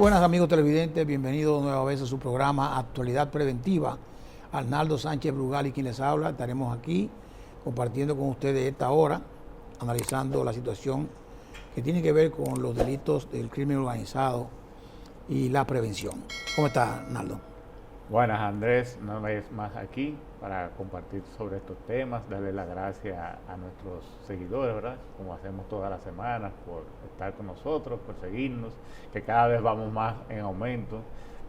buenas amigos televidentes, bienvenidos nueva vez a su programa Actualidad Preventiva. Arnaldo Sánchez Brugal y quien les habla, estaremos aquí compartiendo con ustedes esta hora, analizando la situación que tiene que ver con los delitos del crimen organizado y la prevención. ¿Cómo está, Arnaldo? Buenas, Andrés, una vez más aquí para compartir sobre estos temas, darle las gracias a nuestros seguidores, ¿verdad? Como hacemos todas las semanas, por estar con nosotros, por seguirnos, que cada vez vamos más en aumento.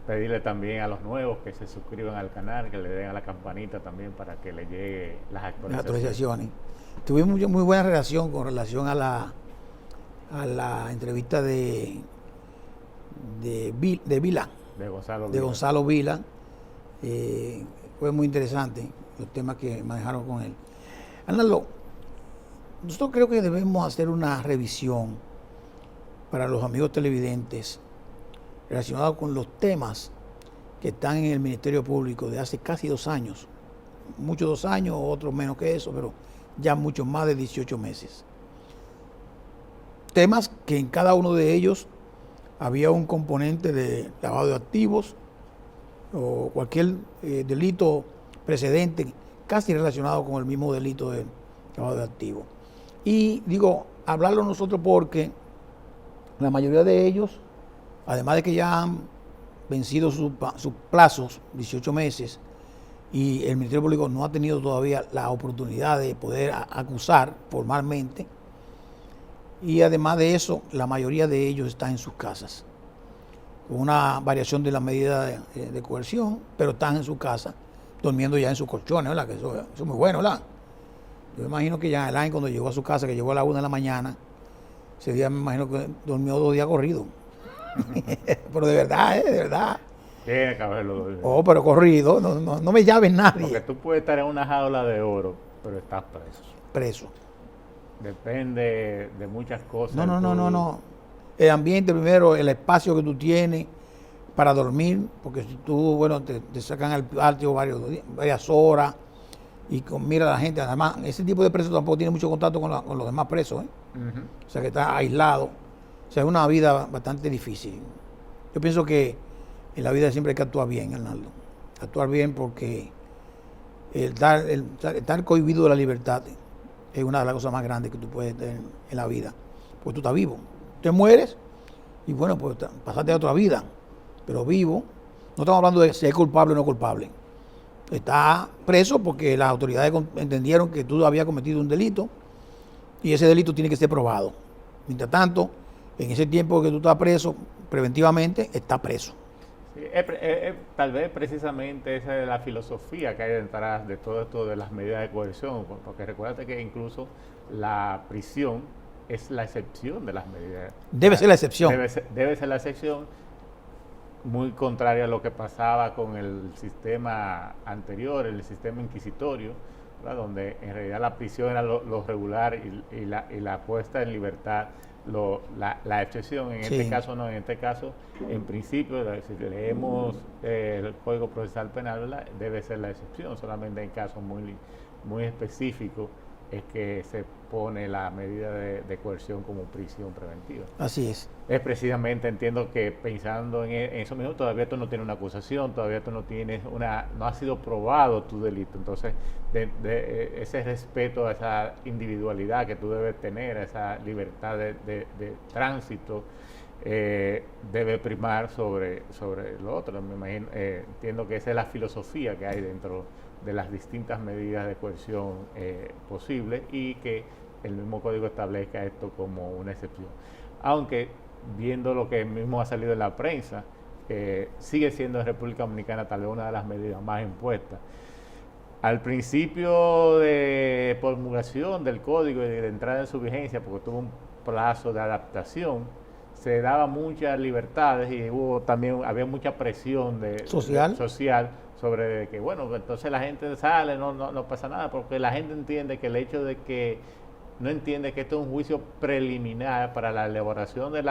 Pedirle también a los nuevos que se suscriban al canal, que le den a la campanita también para que le llegue las actualizaciones. Tuvimos muy buena relación con relación a la entrevista de Vila. De Gonzalo Vila. Fue muy interesante los temas que manejaron con él. Arnaldo, nosotros creo que debemos hacer una revisión para los amigos televidentes relacionados con los temas que están en el Ministerio Público de hace casi 2 años. Muchos 2 años, otros menos que eso, pero ya muchos más de 18 meses. Temas que en cada uno de ellos había un componente de lavado de activos o cualquier delito precedente casi relacionado con el mismo delito de lavado de activos. Y digo, hablarlo nosotros porque la mayoría de ellos, además de que ya han vencido sus plazos, 18 meses, y el Ministerio Público no ha tenido todavía la oportunidad de poder acusar formalmente, y además de eso, la mayoría de ellos están en sus casas, con una variación de la medida de coerción, pero están en su casa, durmiendo ya en sus colchones, ¿verdad? Que eso es muy bueno, ¿verdad? Yo me imagino que ya Alain, cuando llegó a su casa, que llegó a la 1 de la mañana, ese día me imagino que durmió 2 días corridos. Pero de verdad, de verdad. Tiene que haberlo. Oh, pero corrido, no me llaves nadie. Porque tú puedes estar en una jaula de oro, pero estás preso. Preso. Depende de muchas cosas. No. El ambiente primero, el espacio que tú tienes para dormir, porque si tú, bueno, te sacan al patio varias horas y mira a la gente, además, ese tipo de preso tampoco tiene mucho contacto con los demás presos, ¿eh? O sea, que está aislado. O sea, es una vida bastante difícil. Yo pienso que en la vida siempre hay que actuar bien, Arnaldo. Actuar bien porque el estar cohibido de la libertad es una de las cosas más grandes que tú puedes tener en la vida. Porque tú estás vivo. Te mueres y bueno, pues pasaste a otra vida. Pero vivo, no estamos hablando de si es culpable o no culpable. Está preso porque las autoridades entendieron que tú habías cometido un delito y ese delito tiene que ser probado. Mientras tanto, en ese tiempo que tú estás preso, preventivamente, está preso. Sí, tal vez precisamente esa es la filosofía que hay detrás de todo esto de las medidas de coerción, porque recuérdate que incluso la prisión es la excepción de las medidas. Debe ser la excepción. Debe ser la excepción, muy contraria a lo que pasaba con el sistema anterior, el sistema inquisitorio, ¿verdad? Donde en realidad la prisión era lo regular y la puesta en libertad la excepción. En este caso no, en este caso, en principio, si leemos el Código Procesal Penal, ¿verdad? Debe ser la excepción, solamente en casos muy específicos es que se pone la medida de coerción como prisión preventiva. Así es. Es precisamente, entiendo que pensando en eso mismo, todavía tú no tienes una acusación, todavía tú no tienes no ha sido probado tu delito. Entonces, ese respeto a esa individualidad que tú debes tener, a esa libertad de tránsito, debe primar sobre lo otro. Me imagino, entiendo que esa es la filosofía que hay dentro de las distintas medidas de coerción posibles y que el mismo código establezca esto como una excepción. Aunque viendo lo que mismo ha salido en la prensa, sigue siendo en República Dominicana tal vez una de las medidas más impuestas. Al principio de promulgación del código y de entrada en su vigencia, porque tuvo un plazo de adaptación, se daban muchas libertades y había mucha presión social sobre que, bueno, entonces la gente sale, no pasa nada, porque la gente entiende que el hecho de que no entiende que esto es un juicio preliminar para la elaboración de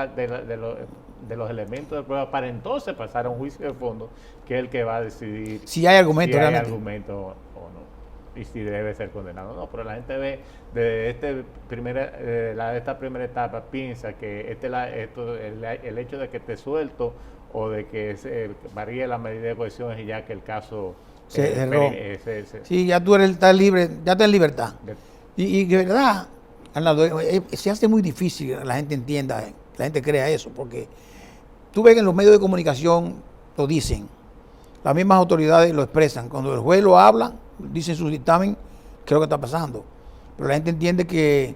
los elementos de prueba, para entonces pasar a un juicio de fondo, que es el que va a decidir si hay argumento o no. y si debe ser condenado. No, pero la gente ve de esta primera etapa, piensa que el hecho de que te suelto o de que se varíe la medida de coerción y ya que el caso se cerró. Sí, ya tú estás libre, ya estás en libertad. Y de verdad, Arnaldo, se hace muy difícil que la gente entienda, la gente crea eso, porque tú ves que en los medios de comunicación lo dicen, las mismas autoridades lo expresan. Cuando el juez lo habla, dicen su dictamen, qué es lo que está pasando. Pero la gente entiende que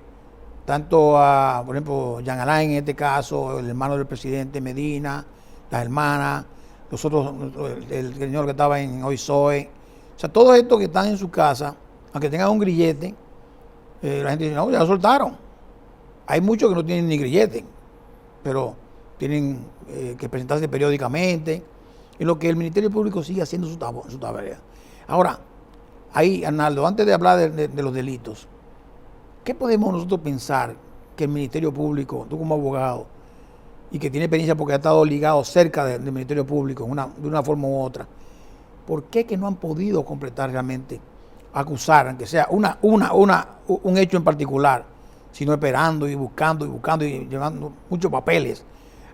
tanto a, por ejemplo, Jean Alain en este caso, el hermano del presidente Medina, las hermanas, los otros, el señor que estaba en Oisoe, o sea, todos estos que están en su casa, aunque tengan un grillete, la gente dice, no, ya lo soltaron. Hay muchos que no tienen ni grillete, pero tienen que presentarse periódicamente, en lo que el Ministerio Público sigue haciendo su tarea. Ahora, ahí, Arnaldo, antes de hablar de los delitos, ¿qué podemos nosotros pensar que el Ministerio Público, tú como abogado, y que tiene experiencia porque ha estado ligado cerca del Ministerio Público de una forma u otra, ¿por qué que no han podido completar realmente, acusar, aunque sea un hecho en particular, sino esperando y buscando y llevando muchos papeles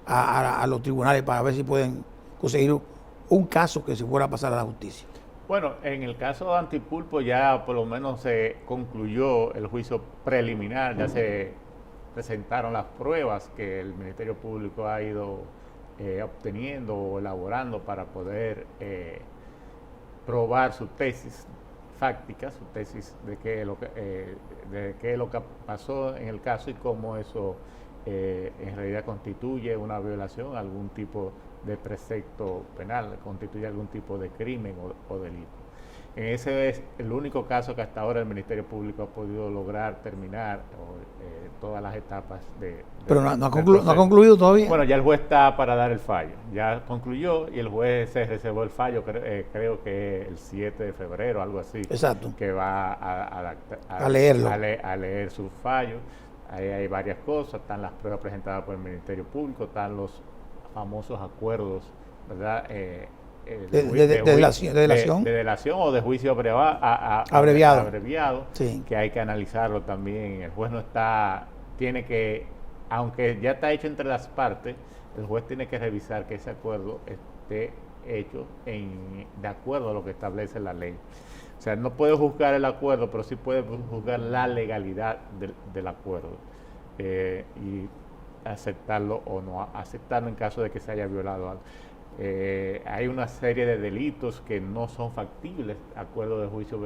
a los tribunales para ver si pueden conseguir un caso que se fuera a pasar a la justicia? Bueno, en el caso de Antipulpo ya por lo menos se concluyó el juicio preliminar, ya se presentaron las pruebas que el Ministerio Público ha ido obteniendo o elaborando para poder probar su tesis fáctica, su tesis de qué es lo que pasó en el caso y cómo eso en realidad constituye una violación, algún tipo de precepto penal, constituye algún tipo de crimen o delito. Ese es el único caso que hasta ahora el Ministerio Público ha podido lograr terminar todas las etapas Pero no ha concluido todavía. Bueno, ya el juez está para dar el fallo. Ya concluyó y el juez se reservó el fallo, creo que el 7 de febrero, algo así. Exacto. Que va a leerlo. A leer su fallo. Ahí hay varias cosas. Están las pruebas presentadas por el Ministerio Público, están los famosos acuerdos, ¿verdad? De delación o de juicio abreviado, sí, que hay que analizarlo también. El juez no está, tiene que, aunque ya está hecho entre las partes, el juez tiene que revisar que ese acuerdo esté hecho de acuerdo a lo que establece la ley. O sea, no puede juzgar el acuerdo, pero sí puede juzgar la legalidad del acuerdo y aceptarlo o no aceptarlo en caso de que se haya violado algo. Hay una serie de delitos que no son factibles, acuerdo de juicio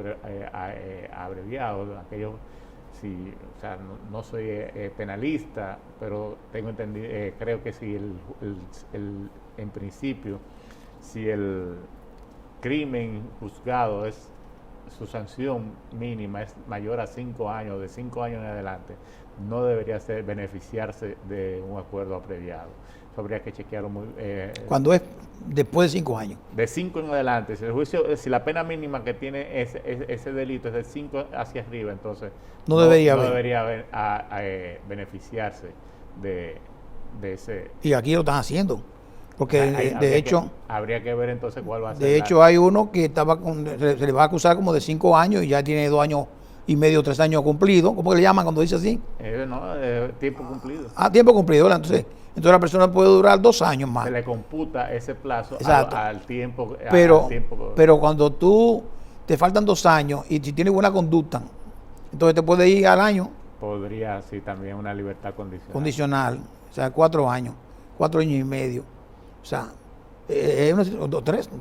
abreviado, aquellos, si, o sea, no soy penalista, pero tengo entendido, creo que si en principio, si el crimen juzgado es, su sanción mínima es mayor a 5 años, de 5 años en adelante, no debería beneficiarse de un acuerdo abreviado. Eso habría que chequearlo muy... Cuando es después de 5 años. De 5 en adelante. Si el juicio, si la pena mínima que tiene ese delito es de 5 hacia arriba, entonces no debería beneficiarse de ese... Y aquí lo están haciendo. Porque de hecho... Habría que ver entonces cuál va a ser. De hecho hay uno que se le va a acusar como de 5 años y ya tiene 2 años y medio, 3 años cumplidos. ¿Cómo le llaman cuando dice así? Tiempo cumplido. Tiempo cumplido, ¿verdad? Entonces la persona puede durar 2 años más. Se le computa ese plazo al tiempo. Pero cuando tú te faltan 2 años y si tienes buena conducta, entonces te puede ir al año. Podría, sí, también una libertad condicional. Condicional, o sea, 4 años, 4 años y medio. O sea,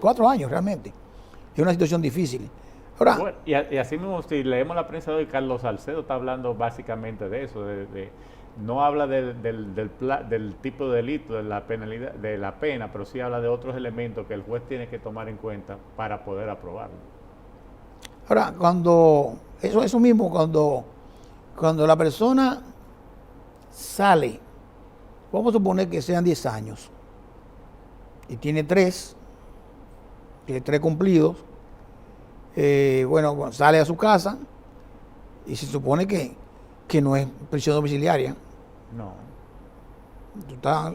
4 años realmente. Es una situación difícil. Ahora, bueno, y así mismo, si leemos la prensa de hoy, Carlos Salcedo está hablando básicamente de eso, no habla del tipo de delito, de la penalidad, de la pena, pero sí habla de otros elementos que el juez tiene que tomar en cuenta para poder aprobarlo. Ahora, eso mismo, cuando la persona sale, vamos a suponer que sean 10 años, y tiene 3 cumplidos, bueno, sale a su casa y se supone que no es prisión domiciliaria. No. Tú estás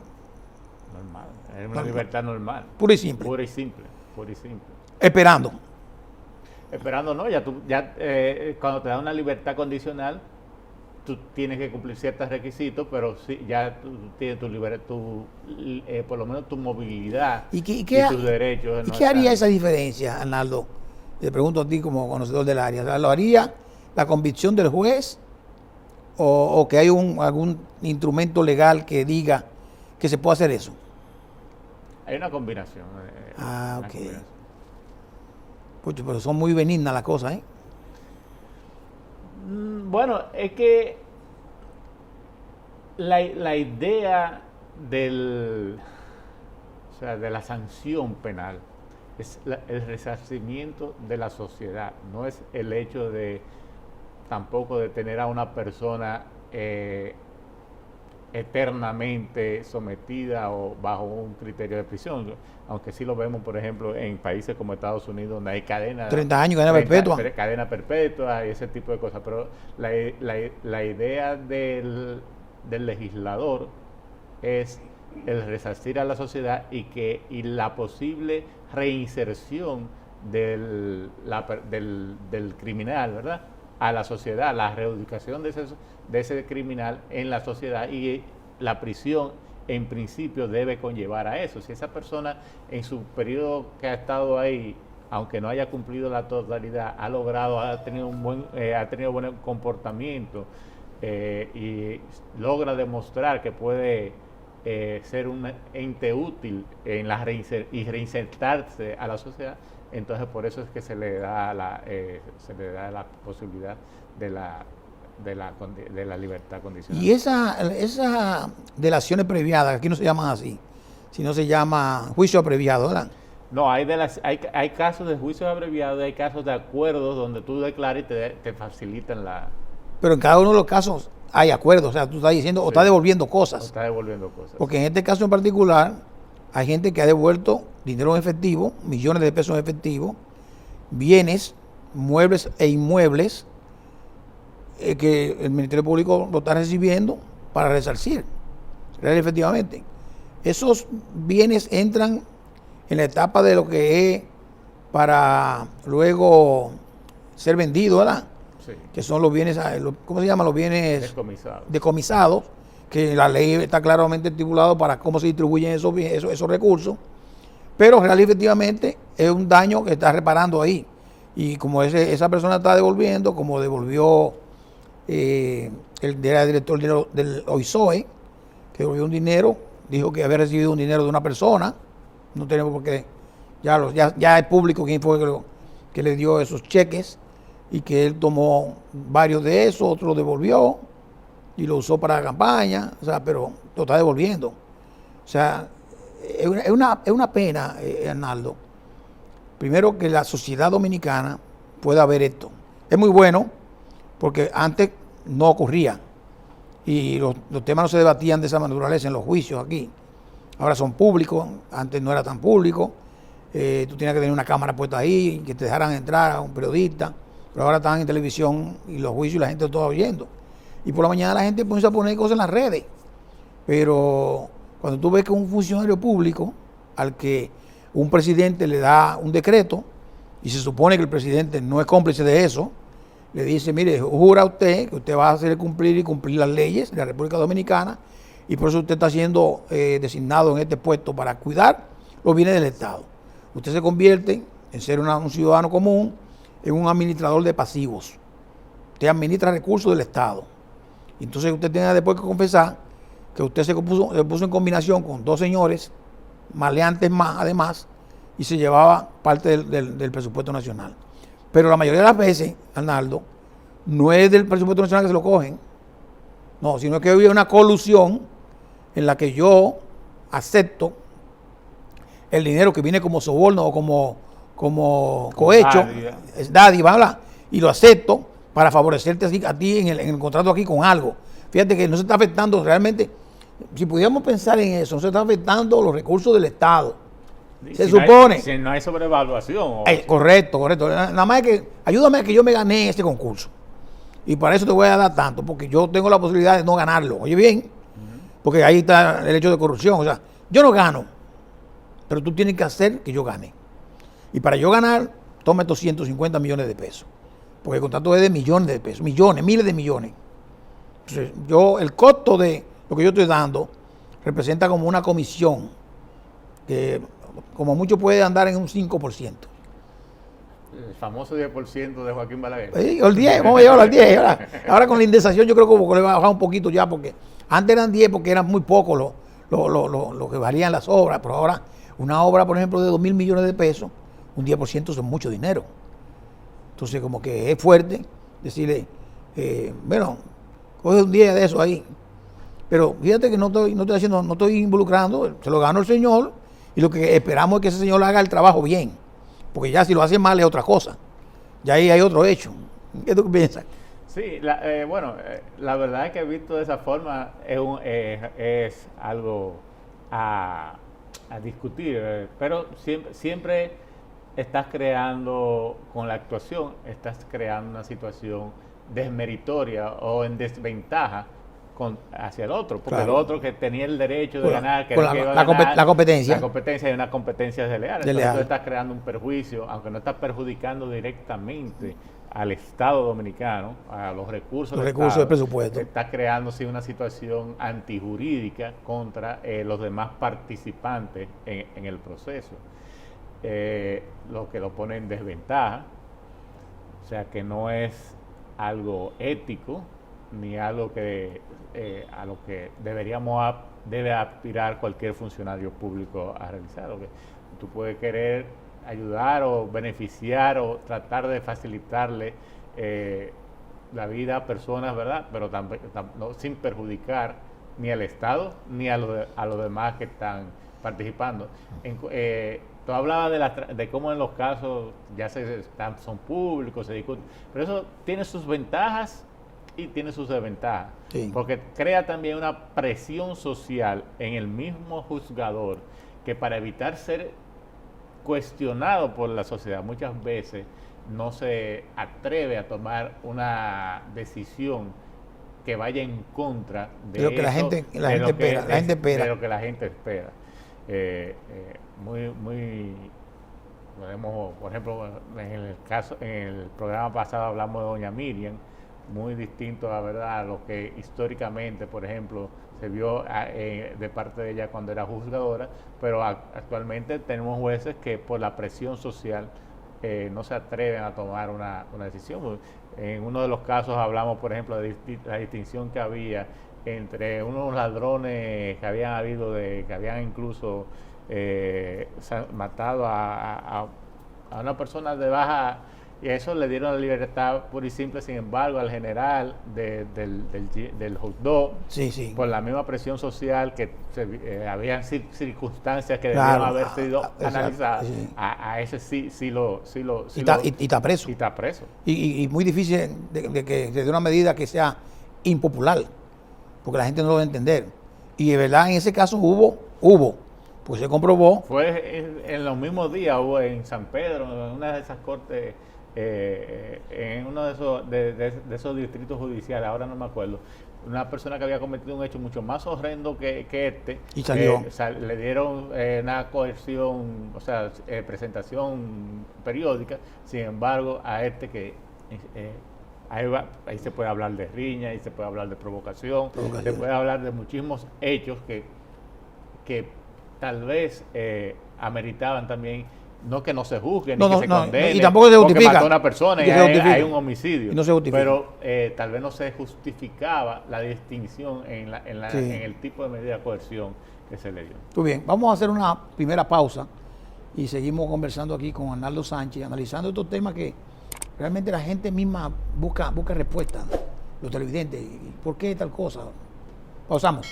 normal. Es una libertad normal. Pura y simple. Pura y simple. Pura y simple. Esperando. Esperando no, cuando te da una libertad condicional, tú tienes que cumplir ciertos requisitos, pero sí, ya tú tienes tu libertad, por lo menos tu movilidad ¿Y y tus derechos. ¿Y qué haría esa diferencia, Arnaldo? Te pregunto a ti como conocedor del área. O sea, ¿lo haría la convicción del juez o que hay algún instrumento legal que diga que se puede hacer eso? Hay una combinación. Ok. Pucho, pero son muy benignas las cosas, ¿eh? Bueno, es que la idea de la sanción penal es el resarcimiento de la sociedad, no es el hecho de tampoco de tener a una persona eternamente sometida o bajo un criterio de prisión, aunque sí lo vemos, por ejemplo, en países como Estados Unidos, donde hay 30 años, cadena perpetua y ese tipo de cosas, pero la idea del legislador es el resarcir a la sociedad y la posible reinserción del criminal, ¿verdad?, a la sociedad, la reeducación de ese criminal en la sociedad, y la prisión en principio debe conllevar a eso. Si esa persona en su periodo que ha estado ahí, aunque no haya cumplido la totalidad, ha tenido buen comportamiento y logra demostrar que puede ser un ente útil en y reinsertarse a la sociedad, entonces por eso es que se le da la posibilidad de la libertad condicional. Y esa delaciones previadas, aquí no se llaman así, sino se llama juicio abreviado, ¿verdad? No, hay casos de juicios abreviados, hay casos de acuerdos donde tú declaras y te facilitan la... Pero en cada uno de los casos hay acuerdos, o sea, tú estás diciendo, sí, o estás devolviendo cosas. Porque en este caso en particular, hay gente que ha devuelto dinero en efectivo, millones de pesos en efectivo, bienes, muebles e inmuebles, que el Ministerio Público lo está recibiendo para resarcir, efectivamente. Esos bienes entran en la etapa de lo que es para luego ser vendido, ¿verdad? Sí. Que son los bienes, ¿cómo se llaman? Los bienes decomisados, que la ley está claramente estipulado para cómo se distribuyen esos recursos, pero real y efectivamente es un daño que está reparando ahí. Y como esa persona está devolviendo, como devolvió era director del OISOE, que devolvió un dinero, dijo que había recibido un dinero de una persona, no tenemos por qué, ya es público quién fue que le dio esos cheques, y que él tomó varios de esos, otros lo devolvió y lo usó para la campaña, o sea, pero lo está devolviendo. O sea, es una pena, Arnaldo, primero que la sociedad dominicana pueda ver esto. Es muy bueno, porque antes no ocurría y los temas no se debatían de esa naturaleza en los juicios aquí. Ahora son públicos, antes no era tan público. Tú tenías que tener una cámara puesta ahí, que te dejaran entrar a un periodista, pero ahora están en televisión y los juicios y la gente lo está oyendo. Y por la mañana la gente empieza a poner cosas en las redes. Pero cuando tú ves que un funcionario público al que un presidente le da un decreto y se supone que el presidente no es cómplice de eso, le dice, mire, jura usted que usted va a hacer cumplir las leyes de la República Dominicana, y por eso usted está siendo designado en este puesto para cuidar los bienes del Estado. Usted se convierte en ser un ciudadano común, en un administrador de pasivos. Usted administra recursos del Estado. Entonces usted tiene después que confesar que usted se puso en combinación con dos señores maleantes más, además, y se llevaba parte del presupuesto nacional. Pero la mayoría de las veces, Arnaldo, no es del presupuesto nacional que se lo cogen, no, sino que hay una colusión en la que yo acepto el dinero que viene como soborno o como cohecho, es dádiva, ¿verdad? Y lo acepto para favorecerte a ti en el contrato aquí con algo. Fíjate que no se está afectando realmente, si pudiéramos pensar en eso, no se está afectando los recursos del Estado. Se supone. Si no hay sobrevaluación. Correcto. Nada más es que ayúdame a que yo me gané este concurso. Y para eso te voy a dar tanto, porque yo tengo la posibilidad de no ganarlo. Oye bien, porque ahí está el hecho de corrupción. O sea, yo no gano, pero tú tienes que hacer que yo gane. Y para yo ganar, toma estos 150 millones de pesos. Porque el contrato es de millones de pesos, millones, miles de millones. Entonces, el costo de lo que yo estoy dando representa como una comisión que como mucho puede andar en un 5%. El famoso 10% de Joaquín Balaguer. Sí, o el 10, vamos a llevarlo al 10. Ahora con la indexación yo creo que le va a bajar un poquito ya, porque antes eran 10 porque eran muy pocos lo que valían las obras, pero ahora una obra, por ejemplo, de 2.000 millones de pesos, un 10% son mucho dinero. Entonces como que es fuerte decirle, bueno, coge un 10 de eso ahí. Pero fíjate que no estoy involucrando, se lo ganó el señor y lo que esperamos es que ese señor haga el trabajo bien. Porque ya si lo hace mal es otra cosa. Ya ahí hay otro hecho. ¿Qué tú piensas? Sí, la verdad es que visto de esa forma es algo a discutir, pero siempre estás creando, con la actuación, estás creando una situación desmeritoria o en desventaja hacia el otro, porque Claro. el otro que tenía el derecho de ganar, que con era que iba a la ganar, competencia. la competencia es una competencia desleal. Entonces Desleal. tú estás creando un perjuicio, aunque no estás perjudicando directamente al Estado dominicano, a los recursos Los del recursos Estado, del presupuesto. está creando sí una situación antijurídica contra los demás participantes en el proceso, lo que lo pone en desventaja, o sea que no es algo ético ni algo que a lo que debe aspirar cualquier funcionario público a realizar. Lo que tú puedes querer ayudar o beneficiar o tratar de facilitarle la vida a personas, ¿verdad? Pero no, sin perjudicar ni al Estado ni a los demás que están participando. Tú hablabas de cómo en los casos ya son públicos, se discuten, pero eso tiene sus ventajas y tiene sus desventajas, Sí. porque crea también una presión social en el mismo juzgador que para evitar ser cuestionado por la sociedad muchas veces no se atreve a tomar una decisión que vaya en contra de lo que la gente espera. de lo que la gente espera. Por ejemplo, en el programa pasado hablamos de doña Miriam, muy distinto a verdad a lo que históricamente, por ejemplo, se vio de parte de ella cuando era juzgadora, pero actualmente tenemos jueces que por la presión social no se atreven a tomar una decisión. En uno de los casos hablamos, por ejemplo, de la distinción que había entre unos ladrones que habían que habían incluso matado a una persona de baja, y a eso le dieron la libertad pura y simple. Sin embargo, al general del Juzgado, Sí. por la misma presión social, que habían circunstancias que Claro, debían haber sido analizadas, sí. a ese sí lo Y está preso. y está preso. Y muy difícil de que se dé una medida que sea impopular, porque la gente no lo va a entender. Y de verdad en ese caso hubo, pues se comprobó. Fue en los mismos días, hubo en San Pedro, en una de esas cortes, en uno de esos distritos judiciales, ahora no me acuerdo, una persona que había cometido un hecho mucho más horrendo que este, Y salió. le dieron una coerción, o sea, presentación periódica. Sin embargo, a este que ahí se puede hablar de riña, ahí se puede hablar de provocación, se puede hablar de muchísimos hechos que tal vez ameritaban también, no que no se juzguen ni que se condene, y tampoco se justifica. porque mató a una persona y hay un homicidio, y no se justifica. pero tal vez no se justificaba la distinción en el tipo de medida de coerción que se le dio. Muy bien, vamos a hacer una primera pausa y seguimos conversando aquí con Arnaldo Sánchez, analizando estos temas que realmente la gente misma busca respuestas, los televidentes. ¿Por qué tal cosa? Pausamos.